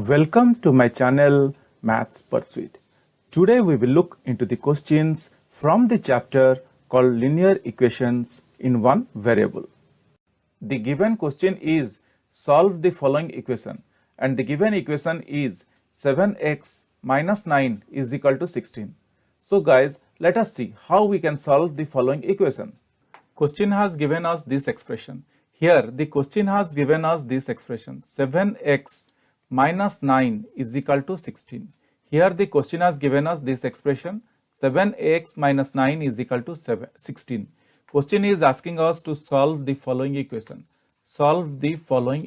Welcome to my channel Maths Pursuit. Today we will look into the questions from the chapter called Linear Equations in One Variable. The given question is solve the following equation, and the given equation is 7x minus 9 is equal to 16. So guys, let us see how we can solve the following equation. Question has given us this expression. Here the question has given us this expression 7x minus 9 is equal to 16. Here the question has given us this expression 7x minus 9 is equal to 16. Question is asking us to solve the following equation. Solve the following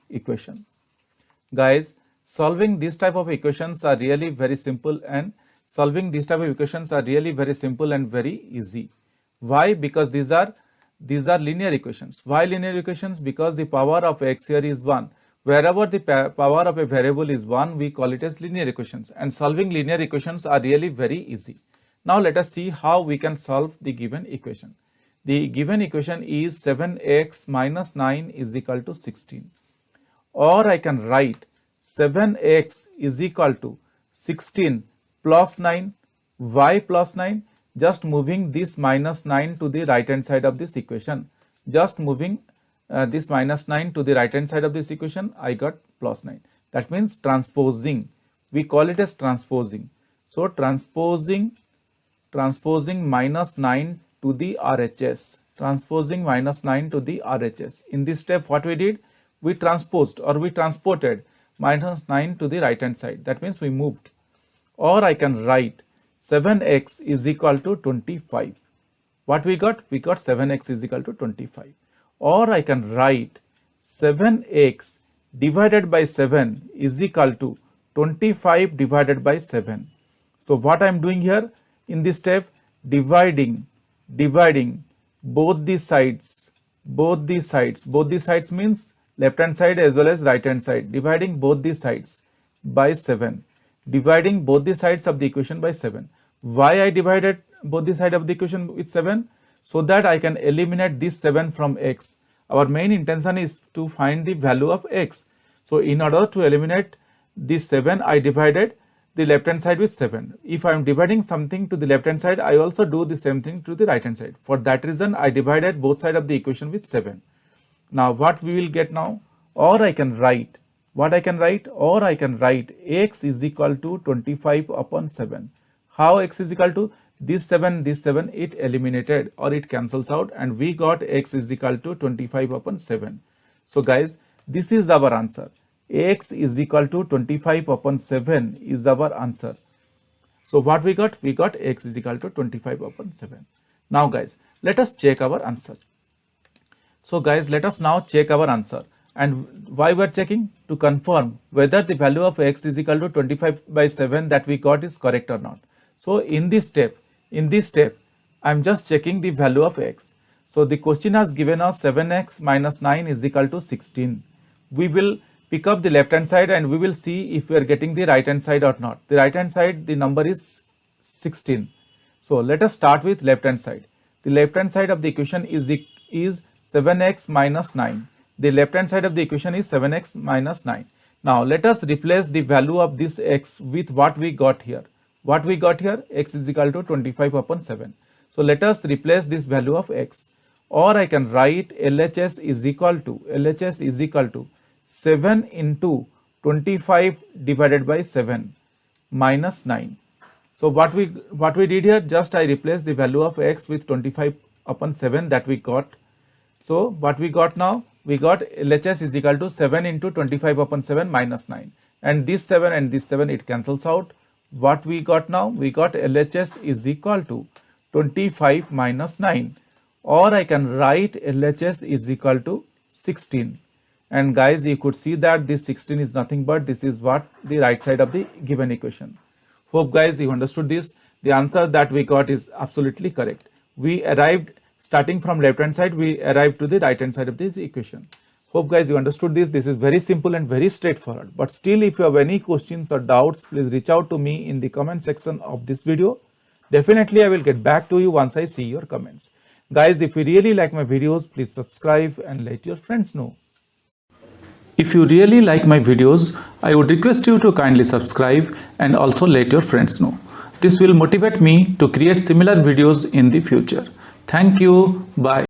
equation. Guys, solving this type of equations are really very simple, and very easy. Why? Because these are linear equations. Why linear equations? Because the power of x here is 1. Wherever the power of a variable is 1, we call it as linear equations, and solving linear equations are really very easy. Now let us see how we can solve the given equation. The given equation is 7x minus 9 is equal to 16. Or I can write 7x is equal to 16 plus 9. Why plus 9? Just moving this minus 9 to the right hand side of this equation. Just moving this minus 9 to the right hand side of this equation, I got plus 9. That means transposing. We call it as transposing. So transposing minus 9 to the RHS. Transposing minus 9 to the RHS. In this step, what we did? We transported minus 9 to the right hand side. That means we moved. Or I can write 7x is equal to 25. What we got? We got 7x is equal to 25. Or I can write 7x divided by 7 is equal to 25 divided by 7. So what I am doing here in this step? Dividing both the sides. Both the sides means left hand side as well as right hand side. Dividing both the sides by 7. Dividing both the sides of the equation by 7. Why I divided both the side of the equation with 7? So that I can eliminate this 7 from x. Our main intention is to find the value of x. So in order to eliminate this 7, I divided the left hand side with 7. If I am dividing something to the left hand side, I also do the same thing to the right hand side. For that reason, I divided both sides of the equation with 7. Now what we will get now? Or I can write, what I can write? Or I can write x is equal to 25 upon 7. How x is equal to? This 7, it eliminated or it cancels out, and we got x is equal to 25 upon 7. So guys, this is our answer. X is equal to 25 upon 7 is our answer. So what we got? We got x is equal to 25 upon 7. Now guys, let us check our answer. So guys, let us now check our answer. And why we are checking? To confirm whether the value of x is equal to 25 by 7 that we got is correct or not. So in this step, I am just checking the value of x. So the question has given us 7x minus 9 is equal to 16. We will pick up the left hand side and we will see if we are getting the right hand side or not. The right hand side, the number is 16. So let us start with left hand side. The left hand side of the equation is 7x minus 9. The left hand side of the equation is 7x minus 9. Now let us replace the value of this x with what we got here. What we got here? X is equal to 25 upon 7. So let us replace this value of x. Or I can write LHS is equal to 7 into 25 divided by 7 minus 9. So what we did here? Just I replaced the value of x with 25 upon 7 that we got. So what we got now? We got LHS is equal to 7 into 25 upon 7 minus 9. And this 7 and this 7, it cancels out. What we got now? We got LHS is equal to 25 minus 9. Or I can write LHS is equal to 16. And guys, you could see that this 16 is nothing but this is what the right side of the given equation. Hope guys you understood this. The answer that we got is absolutely correct. We arrived starting from left hand side, we arrived to the right hand side of this equation. Hope guys you understood this. This is very simple and very straightforward. But still, if you have any questions or doubts, please reach out to me in the comment section of this video. Definitely I will get back to you once I see your comments. Guys, if you really like my videos, please subscribe and let your friends know. If you really like my videos, I would request you to kindly subscribe and also let your friends know. This will motivate me to create similar videos in the future. Thank you. Bye.